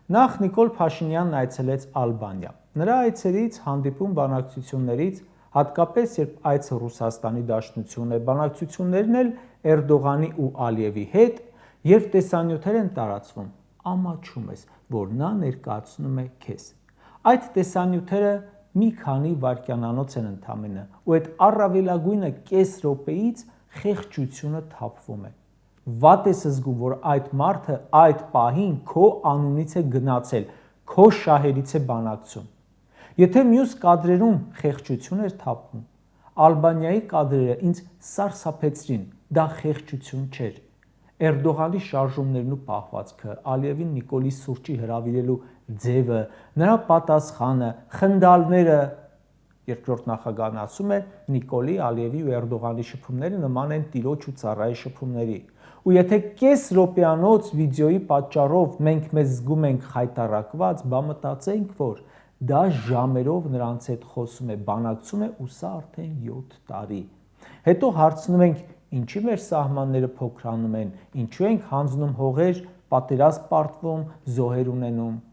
Նախ Նիկոլ Փաշինյանն այցելեց Ալբանիա։ Նրա այցերից, հանդիպում, բանակցություններից, հատկապես երբ այցը Ռուսաստանի Դաշնություն է, բանակցություններն էլ Էրդողանի ու Ալիևի հետ, երբ տեսանյութեր են տարածվում, ամաչում ես, որ նա ներկայացնում է քեզ։ Այդ տեսանյութերը մի քանի վայրկյանանոց են ընդամենը, ու այդ առավելագույնը կես րոպեից խեղճությունը թափվում է։ Վատ ես զգում, որ այդ մարդը այդ պահին քո անունից է գնացել, քո շահերից է բանակցում։ Եթե մյուս կադրերում խեղճություն էր թափվում, Ալբանիայի կադրերը ինձ սարսափեցրին, դա խեղճություն չէր։ Էրդողանի շարժումներն ու պահվածքը, Ալիևին Նիկոլի սուրճի հրավիրելու ձևը, նրա պատասխանը, խնդալները, երկրորդ նախագահն ասում է, Նիկոլի, Ալիևի ու Էրդողանի շփումները նման են տիրոջ ու ծառայի շփումների։ Ու եթե կես րոպեանոց վիդեոյի պատճառով մենք մեզ զգում ենք խայտառակված, բա մտածենք, որ դա ժամերով նրանց հետ խոսում է, բանակցում է, ու սա արդեն 7 տարի։ Հետո հարցնում ենք, ինչի մեր սահմանները փոքրանում են, ինչու ենք հանձնում հողեր, պատերազմ պարտվում, զոհեր ունենում։